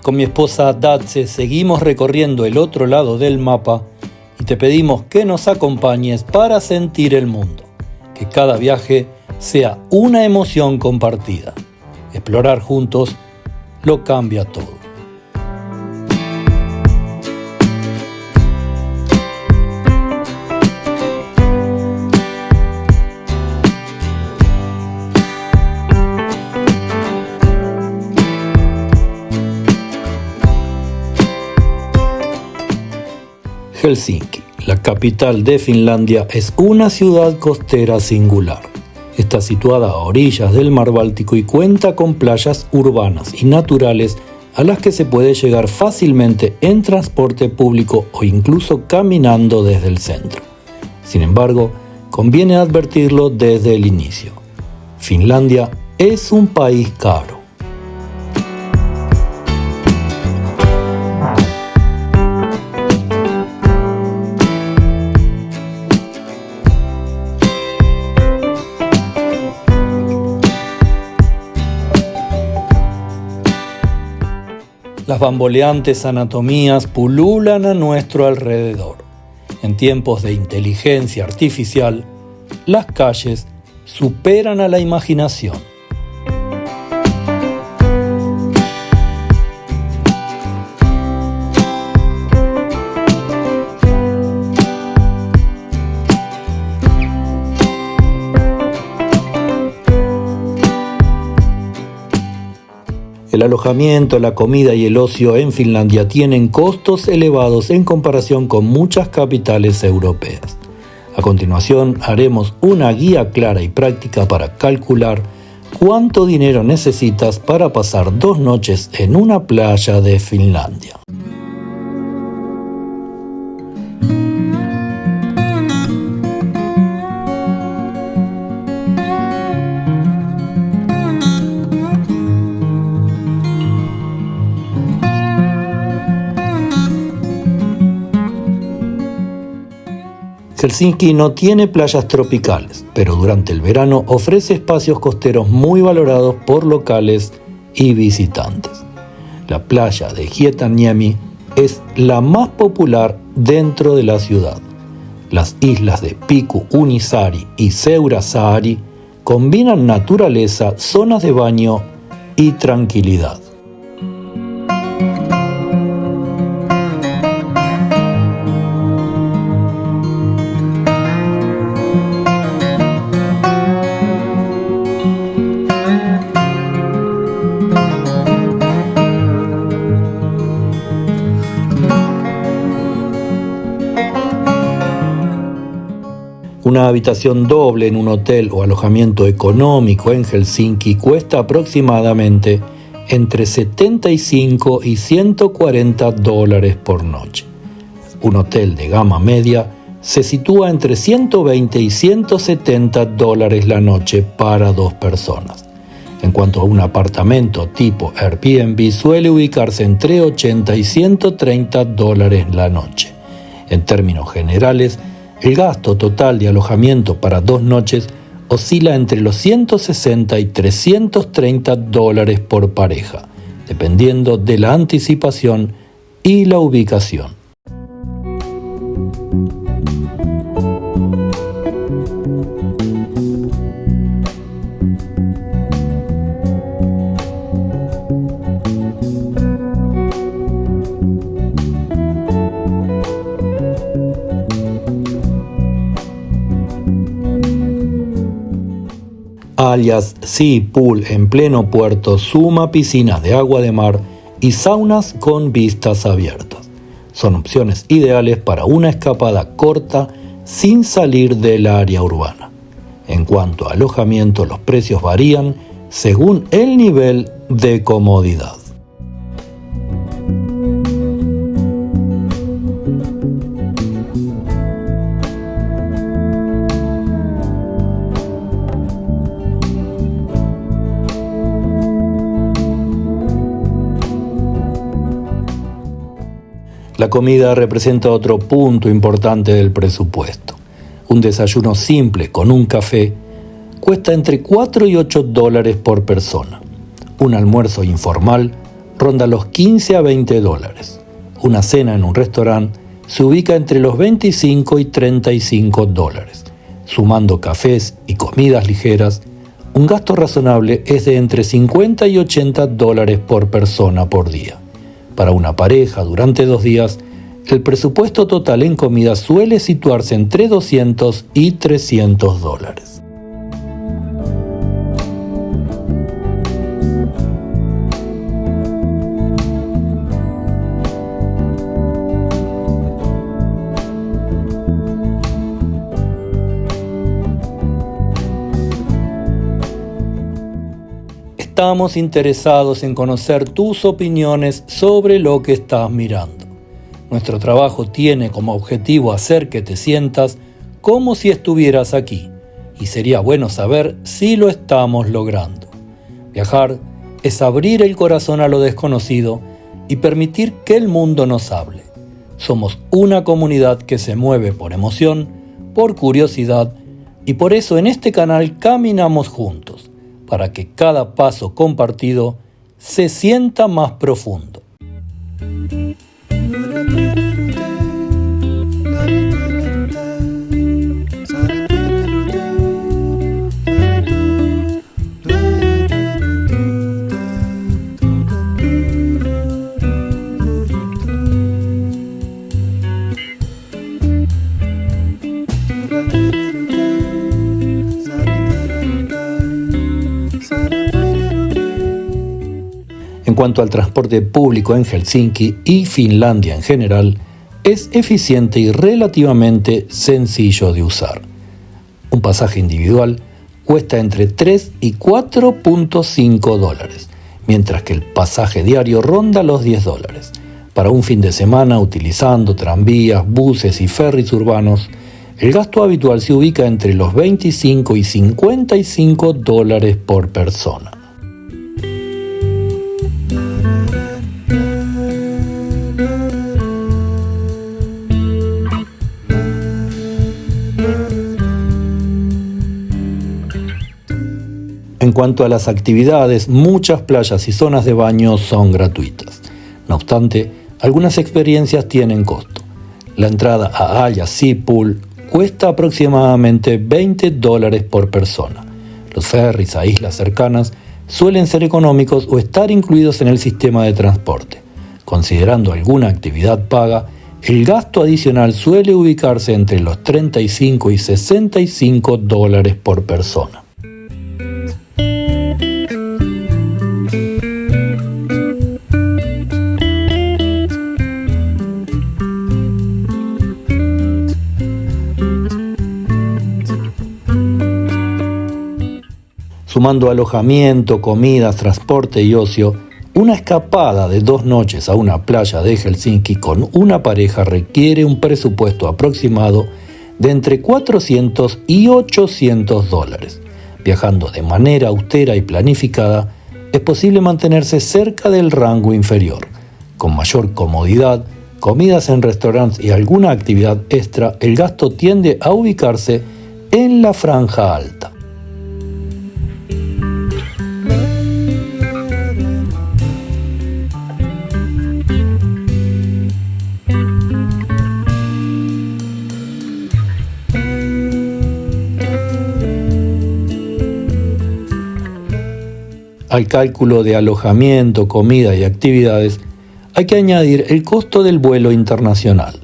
Con mi esposa Datse seguimos recorriendo el otro lado del mapa y te pedimos que nos acompañes para sentir el mundo, que cada viaje sea una emoción compartida. Explorar juntos lo cambia todo. Helsinki, la capital de Finlandia, es una ciudad costera singular. Está situada a orillas del mar Báltico y cuenta con playas urbanas y naturales a las que se puede llegar fácilmente en transporte público o incluso caminando desde el centro. Sin embargo, conviene advertirlo desde el inicio. Finlandia es un país caro. Las bamboleantes anatomías pululan a nuestro alrededor. En tiempos de inteligencia artificial, las calles superan a la imaginación. El alojamiento, la comida y el ocio en Finlandia tienen costos elevados en comparación con muchas capitales europeas. A continuación, haremos una guía clara y práctica para calcular cuánto dinero necesitas para pasar 2 noches en una playa de Finlandia. Helsinki no tiene playas tropicales, pero durante el verano ofrece espacios costeros muy valorados por locales y visitantes. La playa de Hietaniemi es la más popular dentro de la ciudad. Las islas de Pikku Uunisaari y Seurasaari combinan naturaleza, zonas de baño y tranquilidad. Una habitación doble en un hotel o alojamiento económico en Helsinki cuesta aproximadamente entre $75 y $140 por noche. Un hotel de gama media se sitúa entre $120 y $170 la noche para 2 personas. En cuanto a un apartamento tipo Airbnb, suele ubicarse entre $80 y $130 la noche. En términos generales, el gasto total de alojamiento para 2 noches oscila entre los $160 y $330 por pareja, dependiendo de la anticipación y la ubicación. Alias Sea Pool en pleno puerto suma piscinas de agua de mar y saunas con vistas abiertas. Son opciones ideales para una escapada corta sin salir del área urbana. En cuanto a alojamiento, los precios varían según el nivel de comodidad. La comida representa otro punto importante del presupuesto. Un desayuno simple con un café cuesta entre $4 y $8 por persona. Un almuerzo informal ronda los 15 a 20 dólares. Una cena en un restaurante se ubica entre los 25 y 35 dólares. Sumando cafés y comidas ligeras, un gasto razonable es de entre 50 y 80 dólares por persona por día. Para una pareja durante 2 días, el presupuesto total en comida suele situarse entre 200 y 300 dólares. Estamos interesados en conocer tus opiniones sobre lo que estás mirando. Nuestro trabajo tiene como objetivo hacer que te sientas como si estuvieras aquí, y sería bueno saber si lo estamos logrando. Viajar es abrir el corazón a lo desconocido y permitir que el mundo nos hable. Somos una comunidad que se mueve por emoción, por curiosidad, y por eso en este canal caminamos juntos, para que cada paso compartido se sienta más profundo. En cuanto al transporte público en Helsinki y Finlandia en general, es eficiente y relativamente sencillo de usar. Un pasaje individual cuesta entre 3 y 4.5 dólares, mientras que el pasaje diario ronda los 10 dólares. Para un fin de semana utilizando tranvías, buses y ferries urbanos, el gasto habitual se ubica entre los 25 y 55 dólares por persona. En cuanto a las actividades, muchas playas y zonas de baño son gratuitas. No obstante, algunas experiencias tienen costo. La entrada a Alja Sea Pool cuesta aproximadamente 20 dólares por persona. Los ferries a islas cercanas suelen ser económicos o estar incluidos en el sistema de transporte. Considerando alguna actividad paga, el gasto adicional suele ubicarse entre los 35 y 65 dólares por persona. Sumando alojamiento, comidas, transporte y ocio, una escapada de 2 noches a una playa de Helsinki con una pareja requiere un presupuesto aproximado de entre 400 y 800 dólares. Viajando de manera austera y planificada, es posible mantenerse cerca del rango inferior. Con mayor comodidad, comidas en restaurantes y alguna actividad extra, el gasto tiende a ubicarse en la franja alta. Al cálculo de alojamiento, comida y actividades, hay que añadir el costo del vuelo internacional.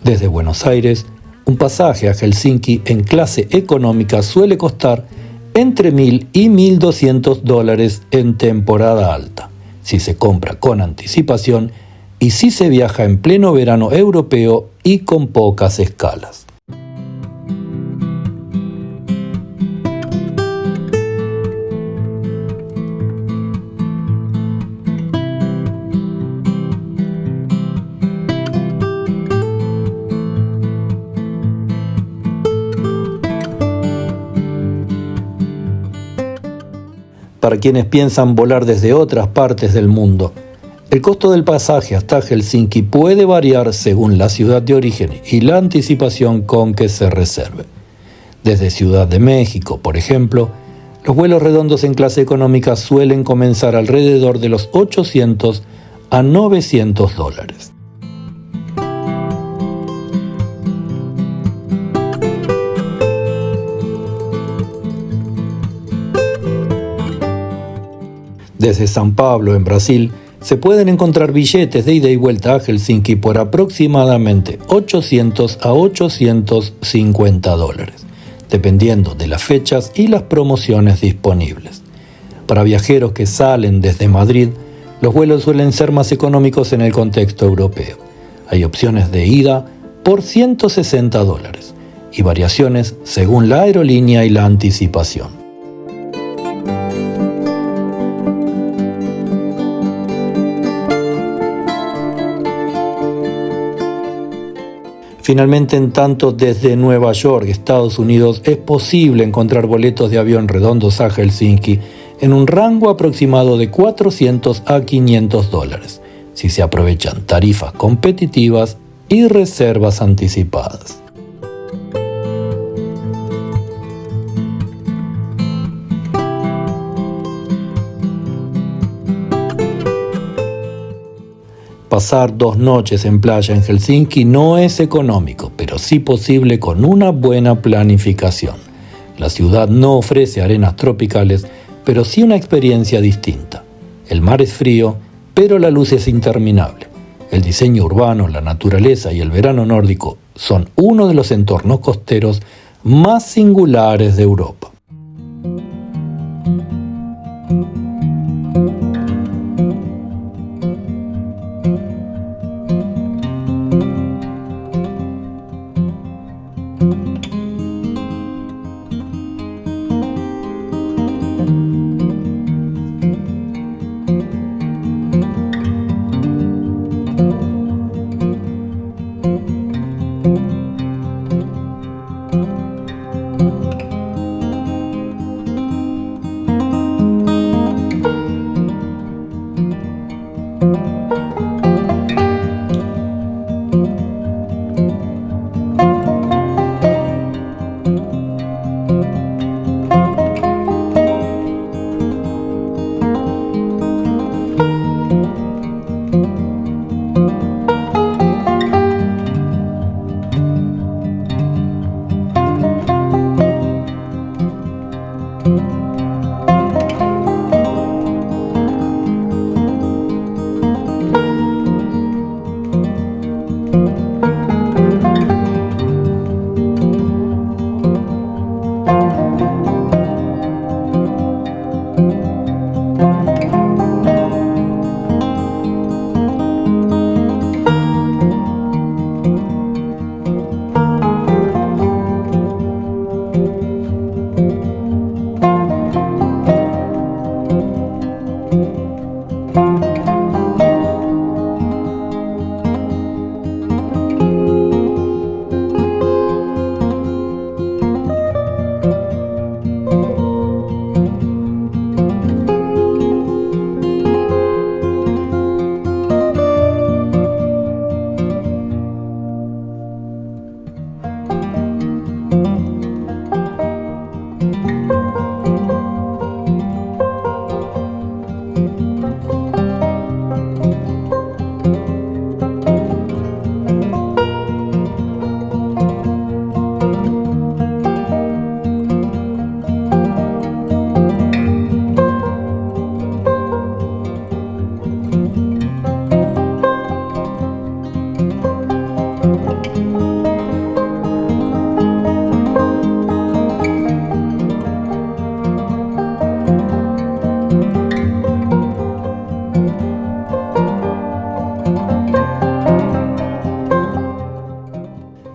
Desde Buenos Aires, un pasaje a Helsinki en clase económica suele costar entre 1.000 y 1.200 dólares en temporada alta, si se compra con anticipación y si se viaja en pleno verano europeo y con pocas escalas. Para quienes piensan volar desde otras partes del mundo, el costo del pasaje hasta Helsinki puede variar según la ciudad de origen y la anticipación con que se reserve. Desde Ciudad de México, por ejemplo, Los vuelos redondos en clase económica suelen comenzar alrededor de los $800 a $900. Desde San Pablo, en Brasil, se pueden encontrar billetes de ida y vuelta a Helsinki por aproximadamente $800 a $850, dependiendo de las fechas y las promociones disponibles. Para viajeros que salen desde Madrid, los vuelos suelen ser más económicos en el contexto europeo. Hay opciones de ida por $160 y variaciones según la aerolínea y la anticipación. Finalmente, en tanto desde Nueva York, Estados Unidos, es posible encontrar boletos de avión redondos a Helsinki en un rango aproximado de $400 a $500, si se aprovechan tarifas competitivas y reservas anticipadas. Pasar 2 noches en playa en Helsinki no es económico, pero sí posible con una buena planificación. La ciudad no ofrece arenas tropicales, pero sí una experiencia distinta. El mar es frío, pero la luz es interminable. El diseño urbano, la naturaleza y el verano nórdico son uno de los entornos costeros más singulares de Europa.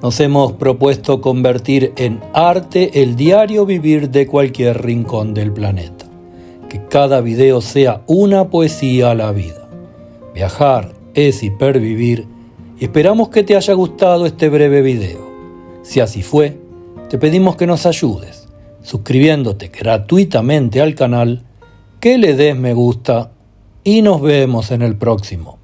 Nos hemos propuesto convertir en arte el diario vivir de cualquier rincón del planeta. Que cada video sea una poesía a la vida. Viajar es hipervivir y esperamos que te haya gustado este breve video. Si así fue, te pedimos que nos ayudes, suscribiéndote gratuitamente al canal, que le des me gusta y nos vemos en el próximo.